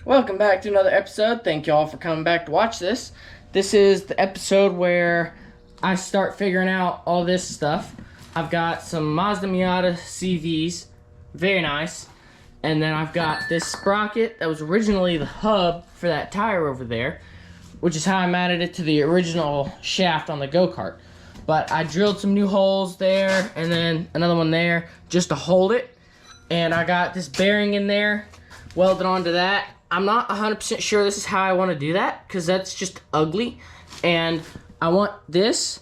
Welcome back to another episode. Thank you all for coming back to watch this. This is the episode where I start figuring out all this stuff. I've got some Mazda Miata CVs, very nice. And then I've got this sprocket that was originally the hub for that tire over there, which is how I mounted it to the original shaft on the go-kart. But I drilled some new holes there and then another one there just to hold it. And I got this bearing in there, welded onto that. I'm not 100% sure this is how I want to do that because that's just ugly. And I want this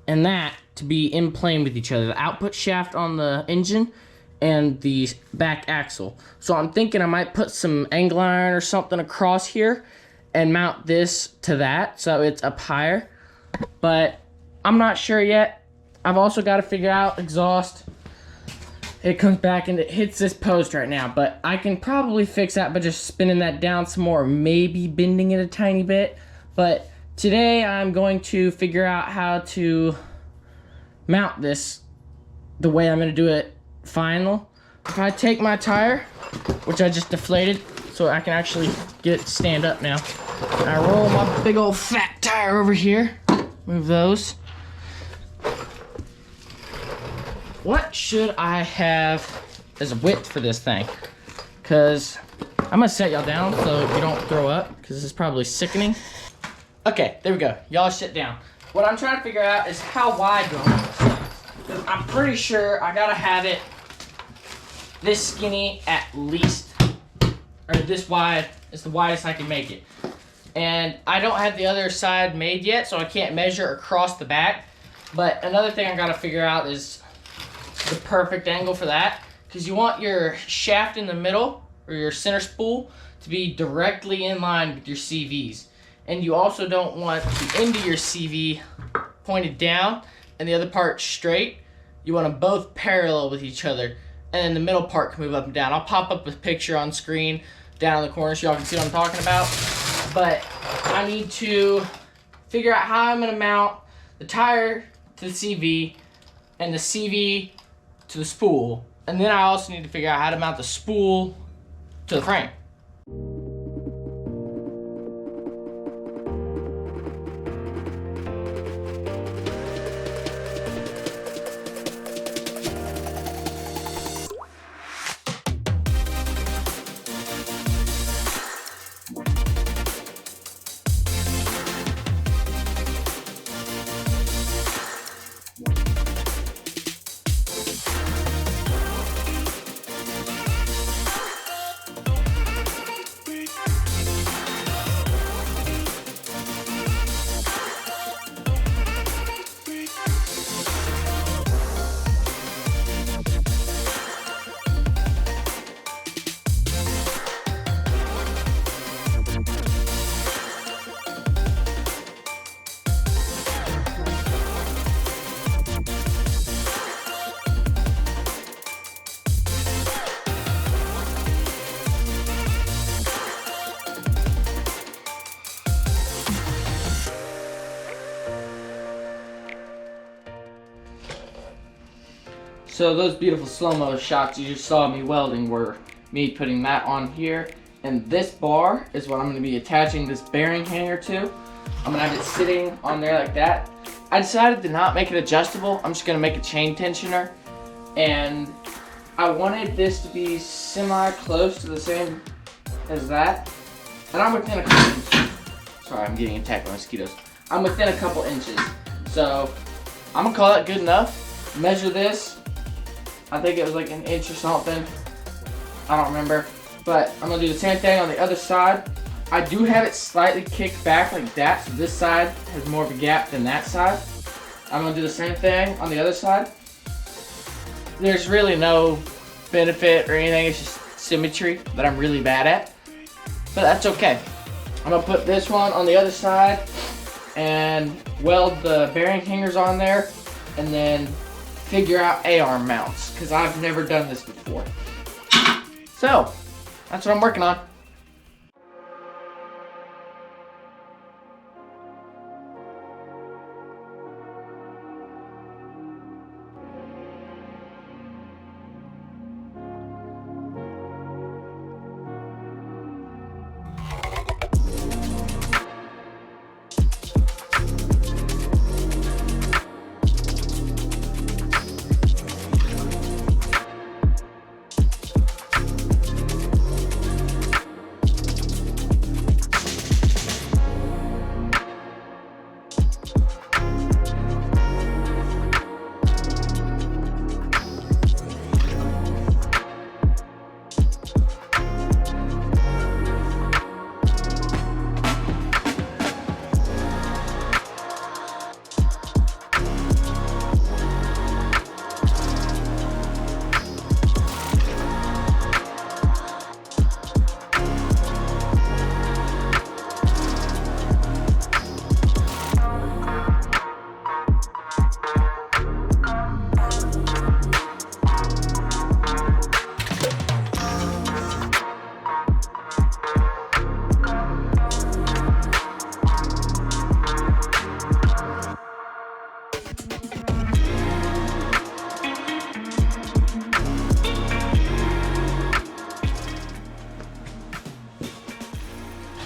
and that to be in plane with each other. The output shaft on the engine and the back axle. So I'm thinking I might put some angle iron or something across here and mount this to that so it's up higher. But I'm not sure yet. I've also got to figure out exhaust. It comes back and it hits this post right now, but I can probably fix that by just spinning that down some more, maybe bending it a tiny bit. But today I'm going to figure out how to mount this the way I'm going to do it final. If I take my tire, which I just deflated so I can actually get it to stand up now, and I roll my big old fat tire over here, move those. What should I have as a width for this thing? Because I'm going to set y'all down so you don't throw up, because this is probably sickening. Okay, there we go. Y'all sit down. What I'm trying to figure out is how wide do I want this? Because I'm pretty sure I got to have it this skinny at least. Or this wide is the widest I can make it. And I don't have the other side made yet, so I can't measure across the back. But another thing I got to figure out is the perfect angle for that, because you want your shaft in the middle or your center spool to be directly in line with your CVs, and you also don't want the end of your CV pointed down and the other part straight. You want them both parallel with each other, and then the middle part can move up and down. I'll pop up a picture on screen down in the corner so y'all can see what I'm talking about. But I need to figure out how I'm going to mount the tire to the CV and the CV to the spool, and then I also need to figure out how to mount the spool to the frame. So those beautiful slow-mo shots you just saw me welding were me putting that on here. And this bar is what I'm going to be attaching this bearing hanger to. I'm going to have it sitting on there like that. I decided to not make it adjustable. I'm just going to make a chain tensioner. And I wanted this to be semi-close to the same as that. And I'm within a couple inches. Sorry, I'm getting attacked by mosquitoes. I'm within a couple inches. So I'm going to call that good enough. Measure this. I think it was like an inch or something. I don't remember. But I'm going to do the same thing on the other side. I do have it slightly kicked back like that, so this side has more of a gap than that side. I'm going to do the same thing on the other side. There's really no benefit or anything. It's just symmetry that I'm really bad at. But that's okay. I'm going to put this one on the other side and weld the bearing hangers on there, and then figure out A-arm mounts, because I've never done this before. So, that's what I'm working on.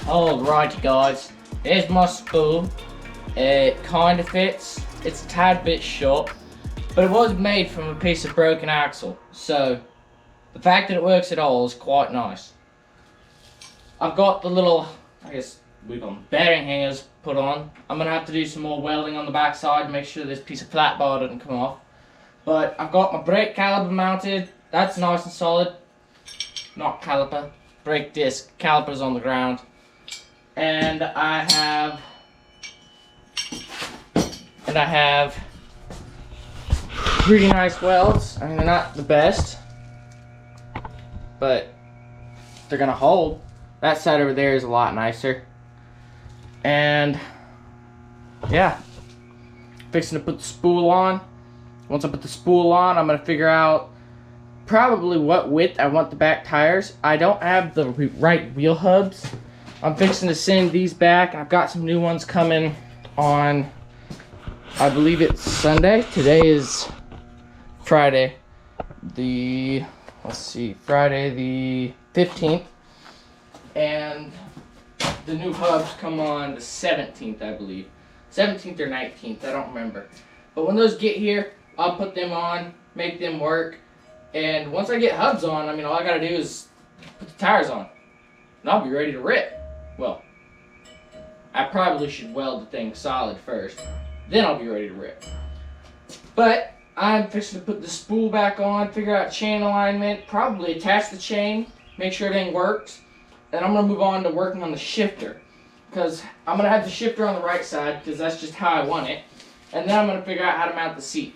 Alrighty guys, here's my spool. It kind of fits. It's a tad bit short, but it was made from a piece of broken axle, so the fact that it works at all is quite nice. I've got the little, I guess we call them bearing hangers put on. I'm gonna have to do some more welding on the back side to make sure this piece of flat bar doesn't come off. But I've got my brake caliper mounted. That's nice and solid. Not caliper, brake disc. Caliper's on the ground. And I have pretty nice welds. I mean, they're not the best, but they're gonna hold. That side over there is a lot nicer. And yeah, fixing to put the spool on. Once I put the spool on, I'm gonna figure out probably what width I want the back tires. I don't have the right wheel hubs. I'm fixing to send these back. I've got some new ones coming on, I believe it's Sunday. Today is Friday. Friday the 15th. And the new hubs come on the 17th, I believe. 17th or 19th, I don't remember. But when those get here, I'll put them on, make them work. And once I get hubs on, I mean, all I gotta do is put the tires on. And I'll be ready to rip. Well, I probably should weld the thing solid first. Then I'll be ready to rip. But I'm fixing to put the spool back on, figure out chain alignment, probably attach the chain, make sure everything works. Then I'm gonna move on to working on the shifter. Because I'm gonna have the shifter on the right side, because that's just how I want it. And then I'm gonna figure out how to mount the seat.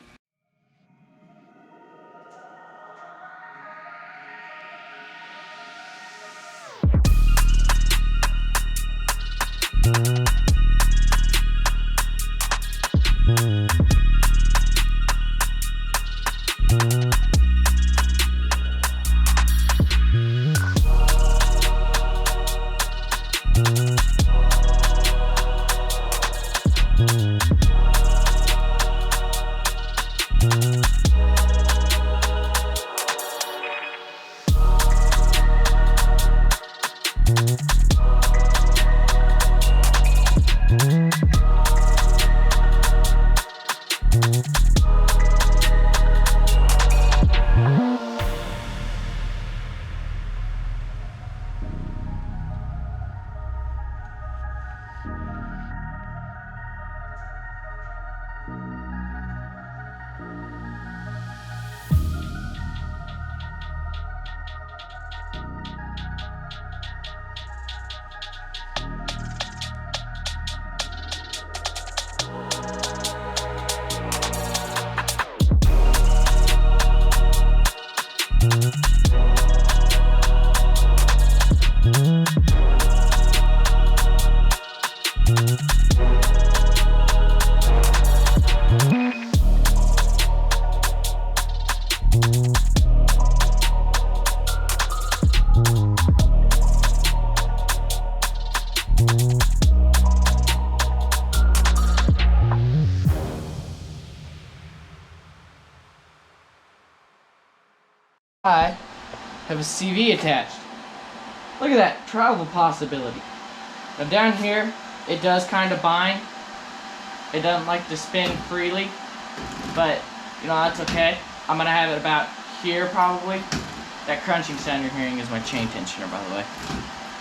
I have a CV attached. Look at that travel possibility. Now down here, it does kind of bind. It doesn't like to spin freely, but you know, that's okay. I'm gonna have it about here probably. That crunching sound you're hearing is my chain tensioner, by the way.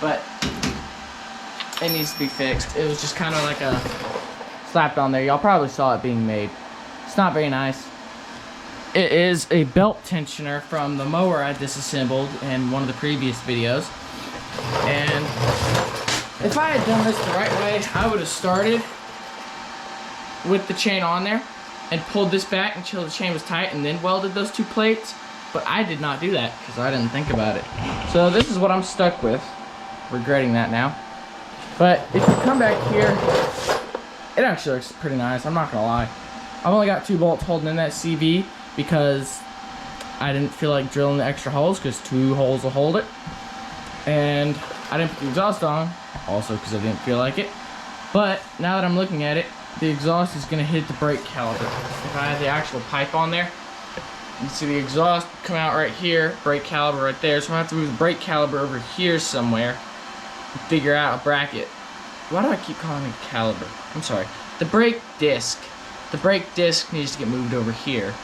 But it needs to be fixed. It was just kind of like a slapped on there. Y'all probably saw it being made. It's not very nice. It is a belt tensioner from the mower I disassembled in one of the previous videos. And if I had done this the right way, I would have started with the chain on there and pulled this back until the chain was tight and then welded those two plates. But I did not do that because I didn't think about it. So this is what I'm stuck with. Regretting that now. But if you come back here, it actually looks pretty nice, I'm not gonna lie. I've only got 2 bolts holding in that CV because I didn't feel like drilling the extra holes because 2 holes will hold it. And I didn't put the exhaust on, also because I didn't feel like it. But now that I'm looking at it, the exhaust is gonna hit the brake caliper. If I had the actual pipe on there, you can see the exhaust come out right here, brake caliper right there. So I'm gonna have to move the brake caliper over here somewhere figure out a bracket. Why do I keep calling it caliper? I'm sorry. The brake disc. The brake disc needs to get moved over here,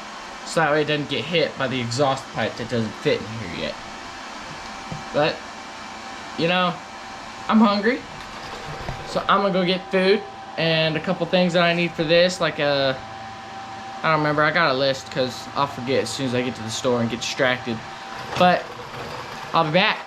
so that way it doesn't get hit by the exhaust pipe that doesn't fit in here yet. But, you know, I'm hungry, so I'm gonna go get food and a couple things that I need for this, like I don't remember, I got a list because I'll forget as soon as I get to the store and get distracted. But I'll be back.